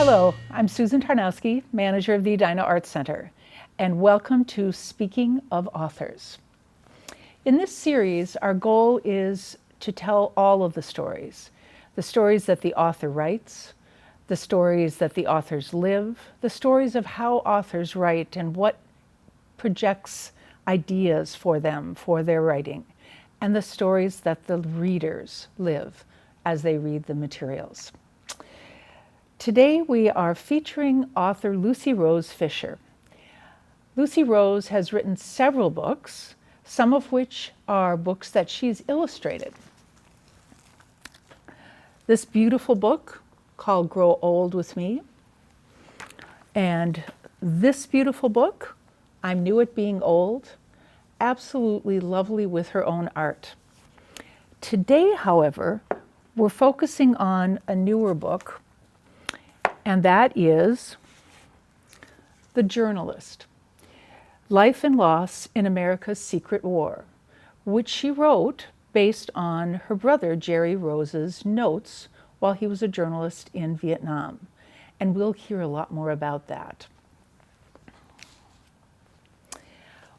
Hello, I'm Susan Tarnowski, manager of the Edina Arts Center, and welcome to Speaking of Authors. In this series, our goal is to tell all of the stories that the author writes, the stories that the authors live, the stories of how authors write and what projects ideas for them, for their writing, and the stories that the readers live as they read the materials. Today we are featuring author Lucy Rose Fischer. Lucy Rose has written several books, some of which are books that she's illustrated. This beautiful book called Grow Old With Me, and this beautiful book, I'm New at Being Old, absolutely lovely with her own art. Today, however, we're focusing on a newer book, and that is The Journalist, Life and Loss in America's Secret War, which she wrote based on her brother Jerry Rose's notes while he was a journalist in Vietnam. And we'll hear a lot more about that.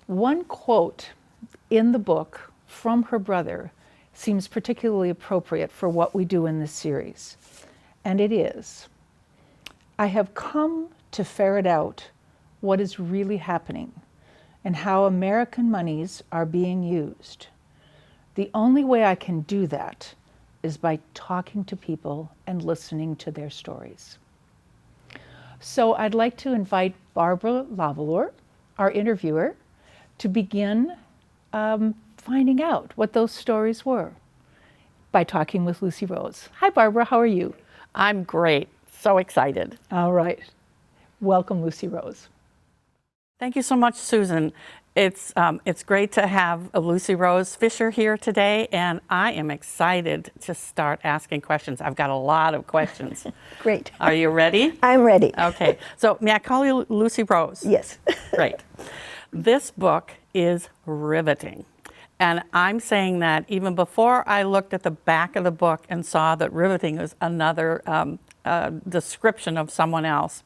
One quote in the book from her brother seems particularly appropriate for what we do in this series. And it is, "I have come to ferret out what is really happening and how American monies are being used. The only way I can do that is by talking to people and listening to their stories." So I'd like to invite Barbara Lavalor, our interviewer, to begin finding out what those stories were by talking with Lucy Rose. Hi, Barbara, how are you? I'm great. So excited. All right. Welcome, Lucy Rose. Thank you so much, Susan. It's great to have Lucy Rose Fischer here today, and I am excited to start asking questions. I've got a lot of questions. Great. Are you ready? I'm ready. Okay. So may I call you Lucy Rose? Yes. Great. This book is riveting. And I'm saying that even before I looked at the back of the book and saw that riveting is another description of someone else.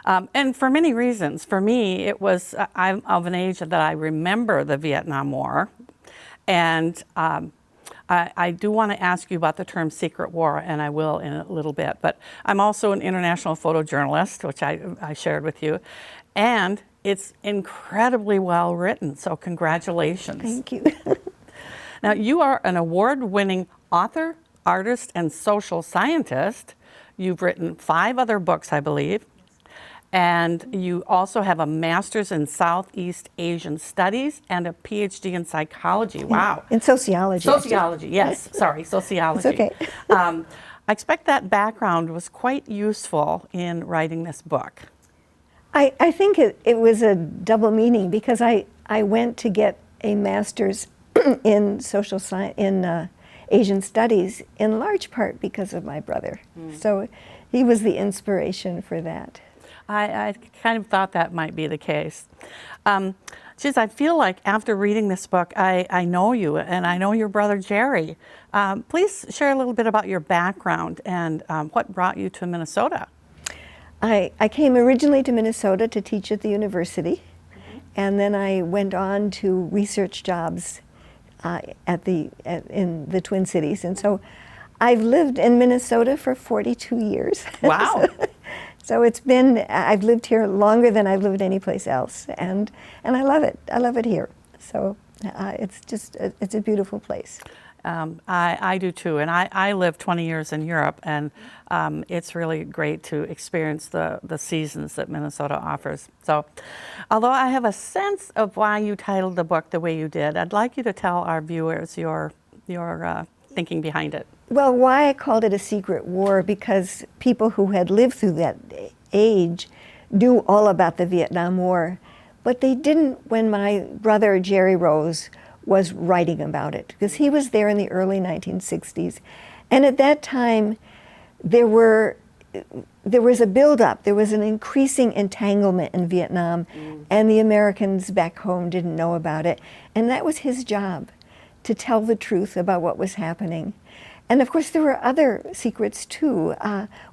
And for many reasons. For me, it was, I'm of an age that I remember the Vietnam War. And I do want to ask you about the term secret war, and I will in a little bit. But I'm also an international photojournalist, which I shared with you. And it's incredibly well written, so congratulations. Thank you. Now, you are an award-winning author, artist, and social scientist. You've written 5 other books, I believe. And you also have a master's in Southeast Asian Studies and a PhD in psychology. Wow. In sociology. Sociology, yes. Sorry, sociology. It's okay. I expect that background was quite useful in writing this book. I think it was a double meaning because I went to get a master's in social science, in Asian studies, in large part because of my brother. So he was the inspiration for that. I kind of thought that might be the case. Geez, I feel like after reading this book, I know you and I know your brother Jerry. Please share a little bit about your background and what brought you to Minnesota. I came originally to Minnesota to teach at the university, and then I went on to research jobs in the Twin Cities. And so I've lived in Minnesota for 42 years. Wow. So it's been, I've lived here longer than I've lived anyplace else, and I love it. I love it here. So it's just, it's a beautiful place. I do too, and I lived 20 years in Europe, and it's really great to experience the seasons that Minnesota offers. So, although I have a sense of why you titled the book the way you did, I'd like you to tell our viewers your thinking behind it. Well, why I called it a secret war, because people who had lived through that age knew all about the Vietnam War, but they didn't when my brother Jerry Rose was writing about it, because he was there in the early 1960s. And at that time, there was a buildup. There was an increasing entanglement in Vietnam, and the Americans back home didn't know about it. And that was his job, to tell the truth about what was happening. And of course, there were other secrets too.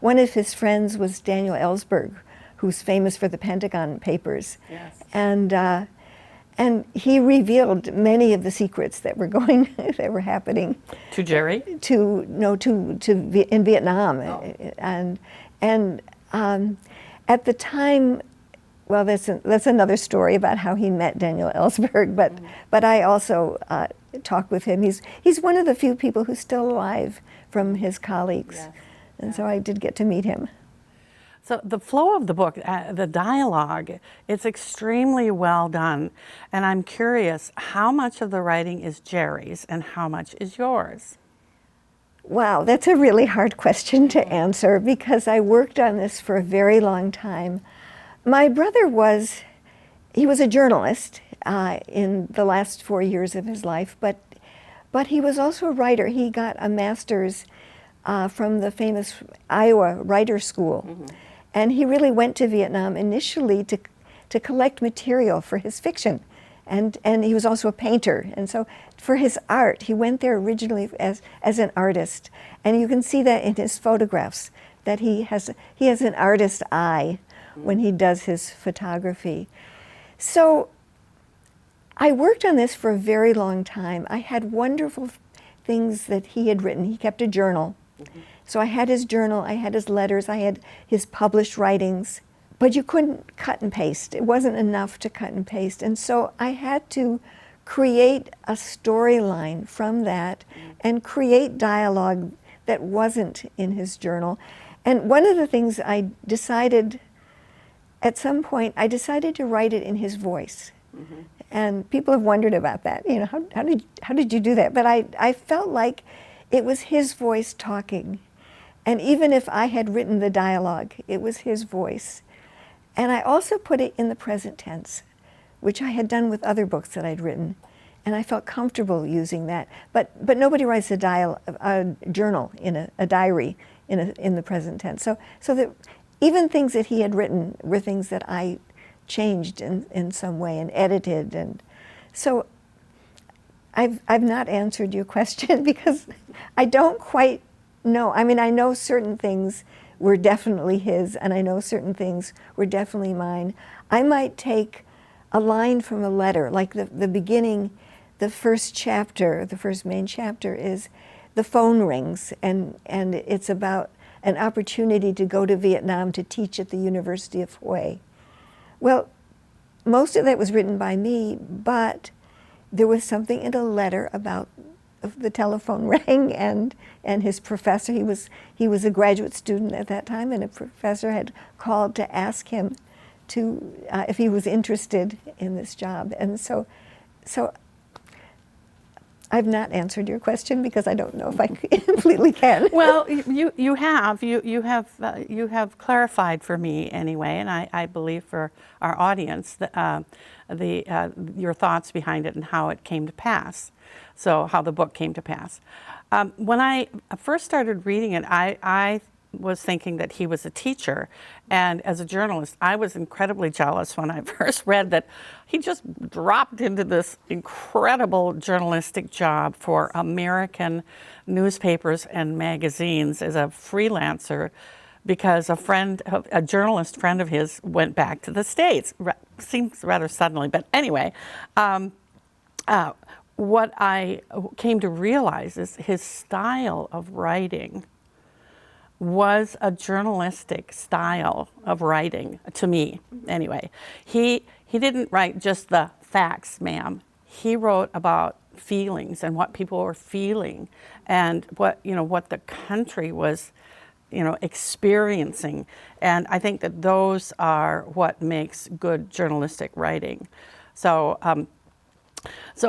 One of his friends was Daniel Ellsberg, who's famous for the Pentagon Papers. Yes. And he revealed many of the secrets that were that were happening. To Jerry? In Vietnam. Oh. And at the time, well, that's another story about how he met Daniel Ellsberg, but I also talked with him. He's one of the few people who's still alive from his colleagues. Yes. And so I did get to meet him. So the flow of the book, the dialogue, it's extremely well done. And I'm curious, how much of the writing is Jerry's and how much is yours? Wow, that's a really hard question to answer because I worked on this for a very long time. My brother was a journalist in the last 4 years of his life, but he was also a writer. He got a master's from the famous Iowa Writers' School. Mm-hmm. And he really went to Vietnam initially to collect material for his fiction. And he was also a painter. And so for his art, he went there originally as an artist. And you can see that in his photographs, that he has an artist eye when he does his photography. So I worked on this for a very long time. I had wonderful things that he had written. He kept a journal. Mm-hmm. So I had his journal, I had his letters, I had his published writings, but you couldn't cut and paste. It wasn't enough to cut and paste. And so I had to create a storyline from that and create dialogue that wasn't in his journal. And one of the things I decided, at some point, I decided to write it in his voice. Mm-hmm. And people have wondered about that. You know, how did you do that? But I felt like it was his voice talking. And even if I had written the dialogue, it was his voice. And I also put it in the present tense, which I had done with other books that I'd written. And I felt comfortable using that. But nobody writes a journal in a diary in the present tense. So that even things that he had written were things that I changed in some way and edited. And so I've not answered your question because I don't quite know. I mean, I know certain things were definitely his, and I know certain things were definitely mine. I might take a line from a letter, like the beginning, the first chapter, the first main chapter is the phone rings, and it's about an opportunity to go to Vietnam to teach at the University of Hue. Well, most of that was written by me, but there was something in a letter about the telephone rang and his professor, he was a graduate student at that time, and a professor had called to ask him to if he was interested in this job. And so I've not answered your question because I don't know if I completely can. Well, you have clarified for me anyway, and I believe for our audience that your thoughts behind it and how it came to pass. So how the book came to pass. When I first started reading it, I was thinking that he was a teacher, and as a journalist, I was incredibly jealous when I first read that he just dropped into this incredible journalistic job for American newspapers and magazines as a freelancer because a journalist friend of his went back to the States. Seems rather suddenly, but anyway. What I came to realize is his style of writing was a journalistic style of writing, to me anyway. He didn't write just the facts, ma'am. He wrote about feelings and what people were feeling and what the country was experiencing. And I think that those are what makes good journalistic writing. So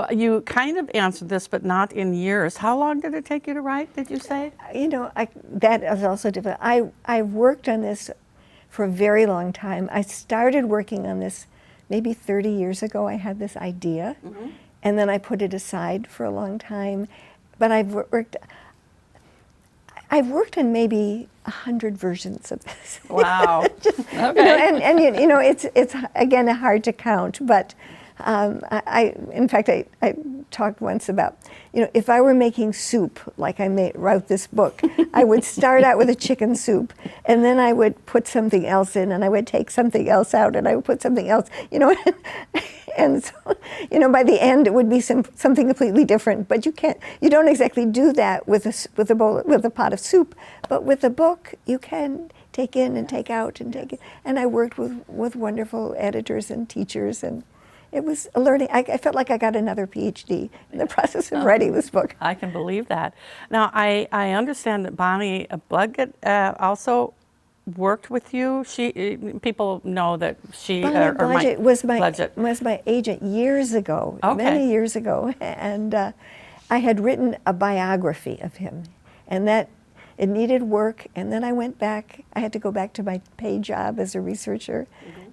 you kind of answered this, but not in years. How long did it take you to write, did you say? That is also different. I worked on this for a very long time. I started working on this maybe 30 years ago. I had this idea, mm-hmm. and then I put it aside for a long time. But I've worked on maybe 100 versions of this. Wow. Okay. It's again hard to count, but. In fact, I talked once about, if I were making soup, like wrote this book, I would start out with a chicken soup, and then I would put something else in, and I would take something else out, and I would put something else, and so, by the end it would be something completely different. But you don't exactly do that with a pot of soup, but with a book you can take in and take out and take it. And I worked with wonderful editors and teachers, and it was a learning. I felt like I got another PhD in the process of writing this book. I can believe that. Now, I understand that Bonnie Blodgett also worked with you. People know that she Bonnie Blodgett was Blodgett was my agent years ago, many years ago, and I had written a biography of him, and that it needed work. And then I went back. I had to go back to my paid job as a researcher,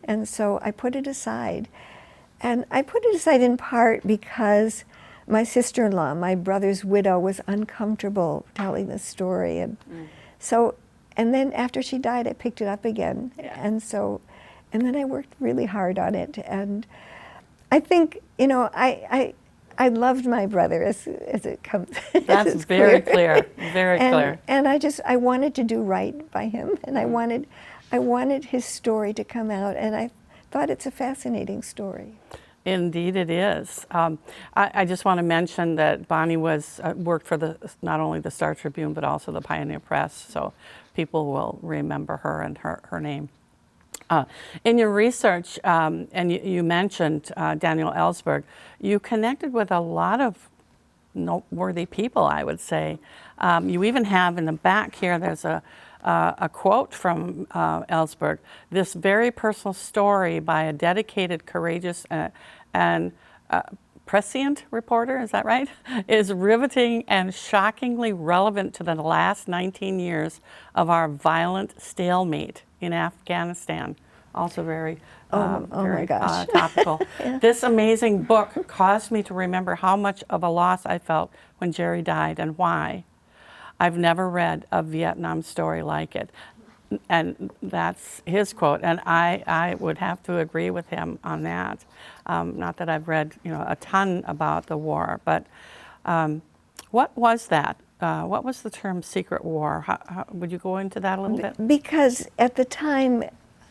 and so I put it aside. And I put it aside in part because my sister-in-law, my brother's widow, was uncomfortable telling the story, and so. And then after she died, I picked it up again, and then I worked really hard on it. And I think, I loved my brother as it comes. That's very clear, very clear. And I wanted to do right by him, and I wanted his story to come out, and I thought it's a fascinating story. Indeed it is. I just want to mention that Bonnie worked for not only the Star Tribune, but also the Pioneer Press, so people will remember her and her name. In your research, and you mentioned Daniel Ellsberg, you connected with a lot of noteworthy people, I would say. You even have in the back here, there's a quote from Ellsberg. This very personal story by a dedicated, courageous, and prescient reporter, is that right? Is riveting and shockingly relevant to the last 19 years of our violent stalemate in Afghanistan. Also very, my gosh. topical. This amazing book caused me to remember how much of a loss I felt when Jerry died and why. I've never read a Vietnam story like it. And that's his quote, and I would have to agree with him on that. Not that I've read a ton about the war, but what was that? What was the term secret war? How, would you go into that a little bit? Because at the time,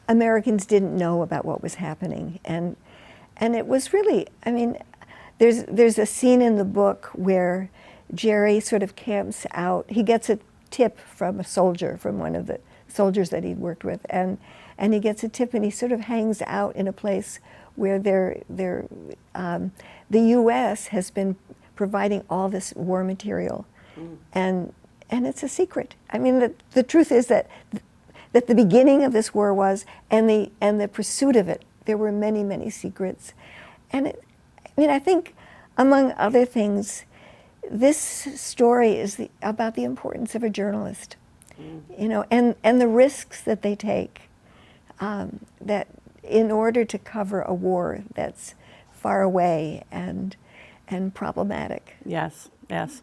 Americans didn't know about what was happening, and it was really, there's a scene in the book where Jerry sort of camps out. He gets a tip from a soldier, from one of the soldiers that he'd worked with, and he gets a tip, and he sort of hangs out in a place where the U.S. has been providing all this war material, and it's a secret. The truth is that the beginning of this war was, and the pursuit of it, there were many, many secrets, and I think, among other things, this story is about the importance of a journalist, and the risks that they take, that in order to cover a war that's far away and problematic. Yes, yes.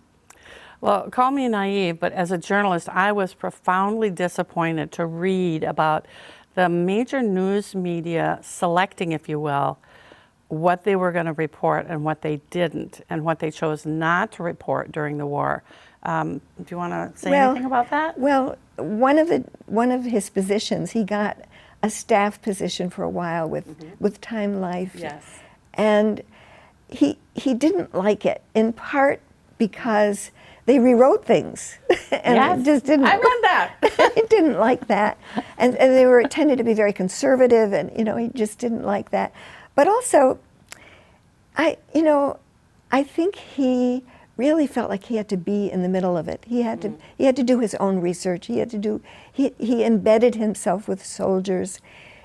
Well, call me naive, but as a journalist, I was profoundly disappointed to read about the major news media selecting, if you will, what they were going to report and what they didn't, and what they chose not to report during the war. Do you want to say anything about that? Well, one of his positions, he got a staff position for a while with Time Life. Yes. And he didn't like it, in part because they rewrote things. And yes, it just didn't. I read that. He didn't like that, and they tended to be very conservative, and he just didn't like that. But also, I think he really felt like he had to be in the middle of it. He had to do his own research. He embedded himself with soldiers.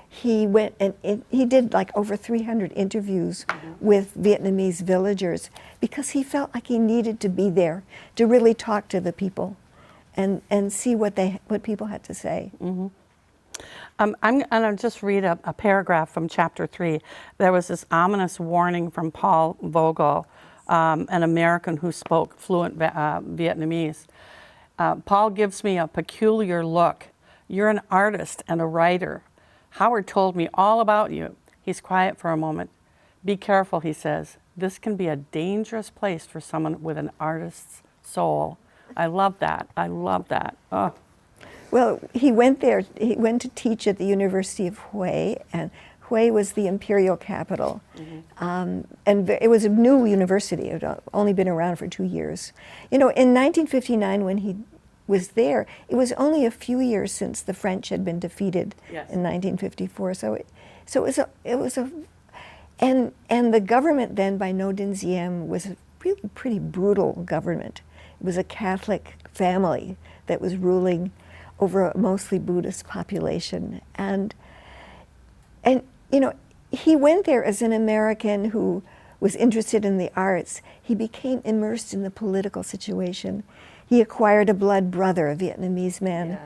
He went and he did like over 300 interviews with Vietnamese villagers, because he felt like he needed to be there to really talk to the people and see what people had to say. I'm going to just read a paragraph from chapter 3. There was this ominous warning from Paul Vogel, an American who spoke fluent Vietnamese. Paul gives me a peculiar look. You're an artist and a writer. Howard told me all about you. He's quiet for a moment. Be careful, he says. This can be a dangerous place for someone with an artist's soul. I love that. I love that. Oh. Well, he went there. He went to teach at the University of Hue, and Hue was the imperial capital. And it was a new university. It had only been around for 2 years. You know, in 1959, when he was there, it was only a few years since the French had been defeated in 1954. So it was a, and the government then by No Deuxième was a really pretty brutal government. It was a Catholic family that was ruling over a mostly Buddhist population. And you know, he went there as an American who was interested in the arts. He became immersed in the political situation. He acquired a blood brother, a Vietnamese man,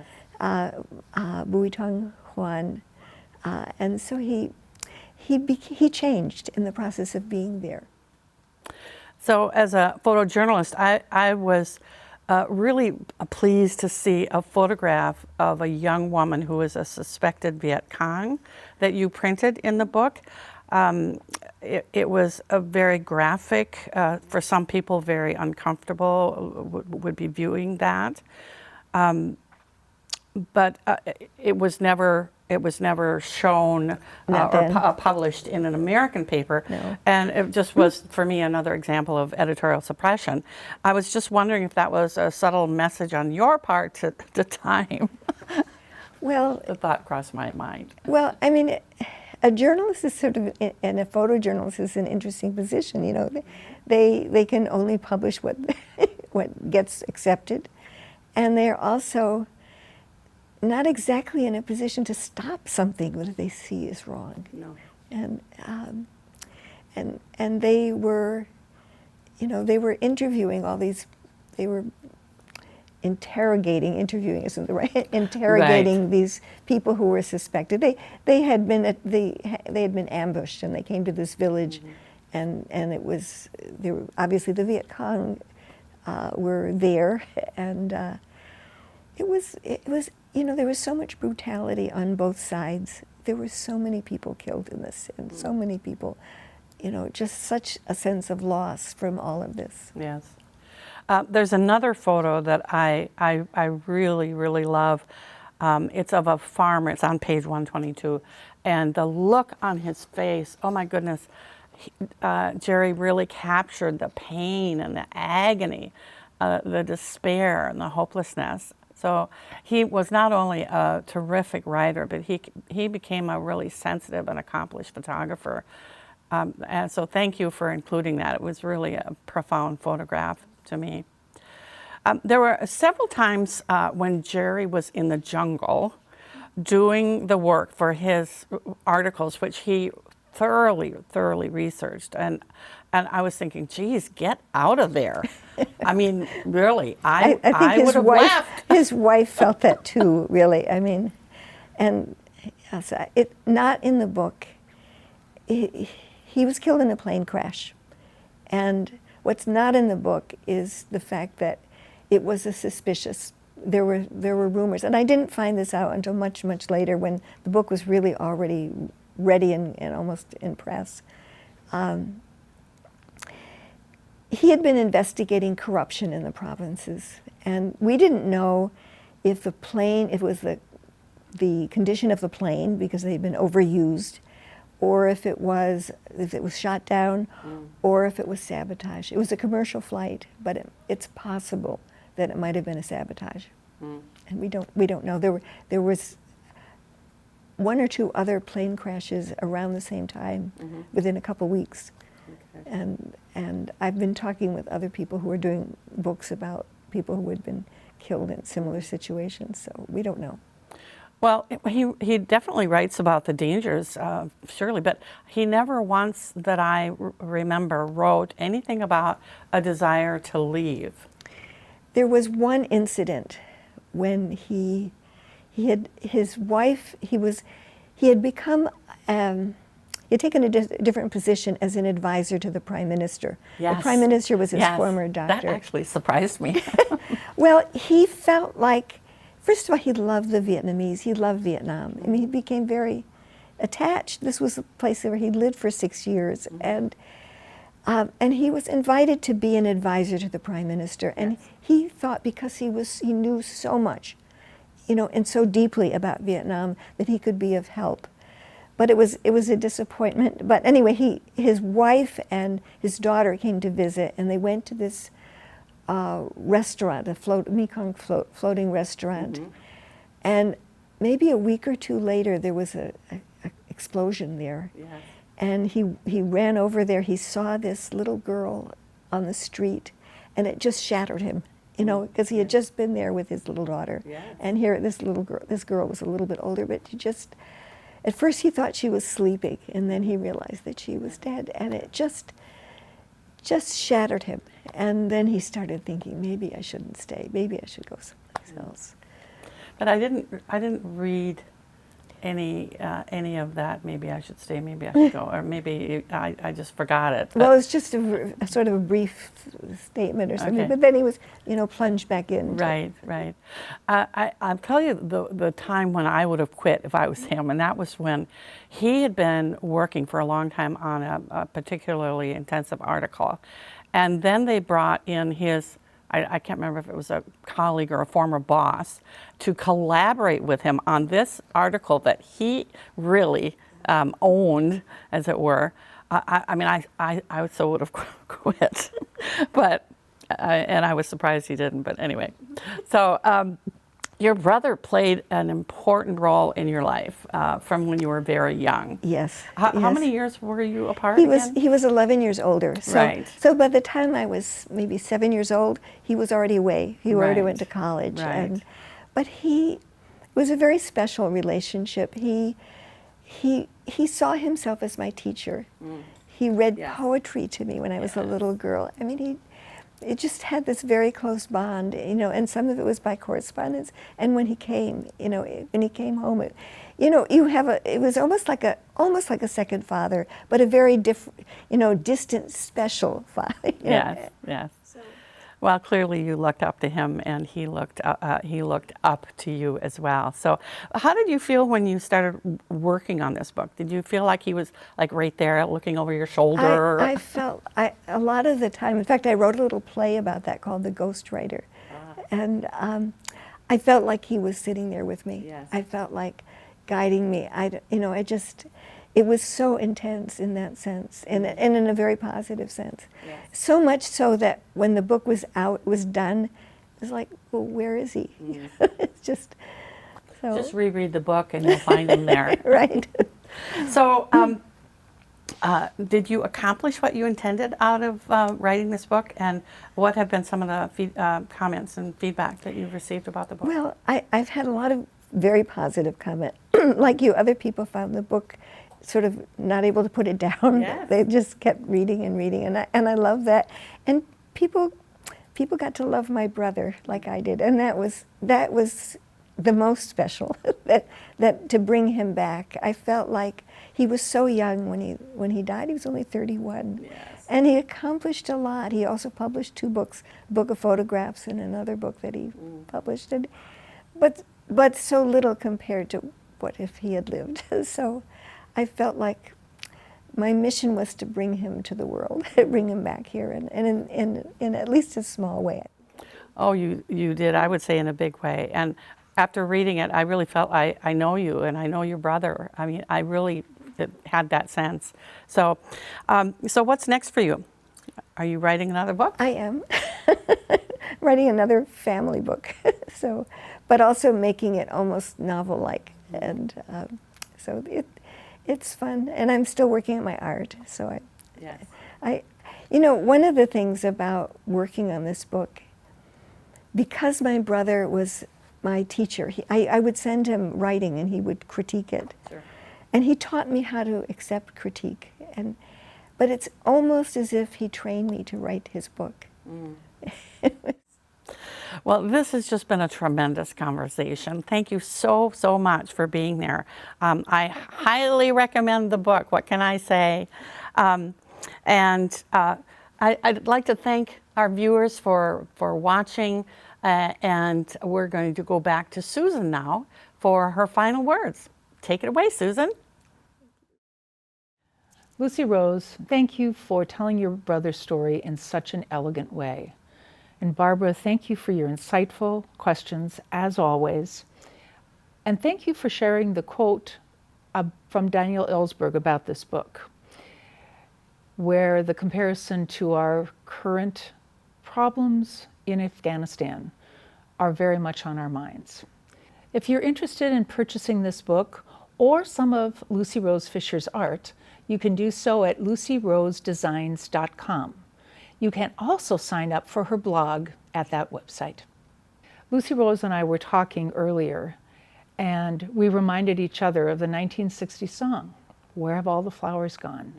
Bui Thong Hoan, and so he changed in the process of being there. So as a photojournalist, I was really pleased to see a photograph of a young woman who was a suspected Viet Cong that you printed in the book. It was a very graphic, for some people very uncomfortable, would be viewing that. But it was never shown or published in an American paper. No. And it just was, for me, another example of editorial suppression. I was just wondering if that was a subtle message on your part to the time. Well, the thought crossed my mind. Well, I mean, a journalist is sort of, and a photojournalist is an interesting position. You know, they can only publish what what gets accepted, and they're also not exactly in a position to stop something that they see is wrong. No. And they were, you know, they were interviewing all these, they were interviewing isn't the right, interrogating these people who were suspected. They had been ambushed, and they came to this village, and it was, they were, obviously the Viet Cong were there, and it was, you know, there was so much brutality on both sides. There were so many people killed in this, and so many people, you know, just such a sense of loss from all of this. Yes. There's another photo that I really, really love. It's of a farmer. It's on page 122. And the look on his face, oh my goodness, Jerry really captured the pain and the agony, the despair and the hopelessness. So he was not only a terrific writer, but he became a really sensitive and accomplished photographer. And so thank you for including that. It was really a profound photograph to me. There were several times when Jerry was in the jungle doing the work for his articles, which he thoroughly researched. And I was thinking, geez, get out of there. I mean, really, I think would have left. His wife felt that too, really. I mean, and it not in the book. He was killed in a plane crash. And what's not in the book is the fact that it was a suspicious, there were rumors, and I didn't find this out until much later when the book was really already ready and almost in press. He had been investigating corruption in the provinces, and we didn't know if the plane, if it was the condition of the plane because they'd been overused, or if it was shot down, or if it was sabotage. It was a commercial flight, but it's possible that it might have been a sabotage, and we don't know. There was one or two other plane crashes around the same time, within a couple weeks, and I've been talking with other people who are doing books about people who had been killed in similar situations. So we don't know. Well, he definitely writes about the dangers, surely, but he never once that I remember wrote anything about a desire to leave. There was one incident when he had his wife. He had become. He had taken a different position as an advisor to the Prime Minister. Yes. The Prime Minister was his former doctor. That actually surprised me. Well, he felt like, first of all, he loved the Vietnamese. He loved Vietnam. I mean, he became very, attached. This was a place where he lived for 6 years, and he was invited to be an advisor to the Prime Minister. And he thought, because he knew so much, and so deeply about Vietnam, that he could be of help. But it was a disappointment. But anyway, his wife and his daughter came to visit, and they went to this restaurant, a Mekong floating restaurant. And maybe a week or two later, there was a explosion there. Yes. And he ran over there. He saw this little girl on the street, and it just shattered him, because he had just been there with his little daughter. Yes. And here, this girl was a little bit older, but at first he thought she was sleeping, and then he realized that she was dead, and it just shattered him. And then he started thinking, maybe I shouldn't stay. Maybe I should go someplace else. But I didn't read any of that. Maybe I should stay. Maybe I should go. Or maybe I just forgot it. Well, it was just a sort of a brief statement or something. Okay. But then he was, plunged back in. Right. I'll tell you the time when I would have quit if I was him, and that was when he had been working for a long time on a particularly intensive article, and then they brought in his. I can't remember if it was a colleague or a former boss, to collaborate with him on this article that he really owned, as it were. I so would have quit, and I was surprised he didn't. But anyway, so your brother played an important role in your life from when you were very young. Yes. How many years were you apart? He was 11 years older. So, right. So by the time I was maybe 7 years old, he was already away. He already went to college. Right. But it was a very special relationship. He saw himself as my teacher. He read poetry to me when I was a little girl. I mean, it just had this very close bond, and some of it was by correspondence. And when he came, home, it was almost like a second father, but a very different, distant, special father. Yes. Well, clearly you looked up to him, and he looked up to you as well. So, how did you feel when you started working on this book? Did you feel like he was like right there, looking over your shoulder? I felt a lot of the time. In fact, I wrote a little play about that called The Ghostwriter, and I felt like he was sitting there with me. Yes. I felt like guiding me. It was so intense in that sense, and in a very positive sense. Yes. So much so that when the book was done, it was like, well, where is he? It's just so. Just reread the book and you'll find him there. Right. So, did you accomplish what you intended out of writing this book? And what have been some of the comments and feedback that you've received about the book? Well, I've had a lot of very positive comment. Like you, other people found the book sort of not able to put it down. Yes. They just kept reading and reading, and I love that. And people got to love my brother like I did, and that was the most special. that to bring him back. I felt like he was so young when he died. He was only 31. Yes. And he accomplished a lot. He also published 2 books, a book of photographs and another book that he published. But so little compared to what if he had lived. So I felt like my mission was to bring him to the world, bring him back here, and in at least a small way. Oh, you did, I would say, in a big way. And after reading it, I really felt I know you, and I know your brother. I mean, I really had that sense. So, so what's next for you? Are you writing another book? I am writing another family book. So, but also making it almost novel-like, and so it's fun, and I'm still working on my art. So one of the things about working on this book, because my brother was my teacher, I would send him writing, and he would critique it. Sure. And he taught me how to accept critique, but it's almost as if he trained me to write his book. Well, this has just been a tremendous conversation. Thank you so much for being there. I highly recommend the book. What can I say? I'd like to thank our viewers for watching, and we're going to go back to Susan now for her final words. Take it away, Susan. Lucy Rose, thank you for telling your brother's story in such an elegant way. And Barbara, thank you for your insightful questions, as always. And thank you for sharing the quote from Daniel Ellsberg about this book, where the comparison to our current problems in Afghanistan are very much on our minds. If you're interested in purchasing this book or some of Lucy Rose Fischer's art, you can do so at lucyrosedesigns.com. You can also sign up for her blog at that website. Lucy Rose and I were talking earlier, and we reminded each other of the 1960 song, "Where Have All the Flowers Gone?"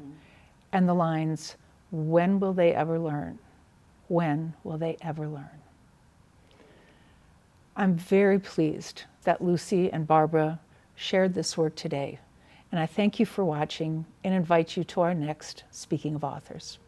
And the lines, "When will they ever learn? When will they ever learn?" I'm very pleased that Lucy and Barbara shared this work today, and I thank you for watching and invite you to our next Speaking of Authors.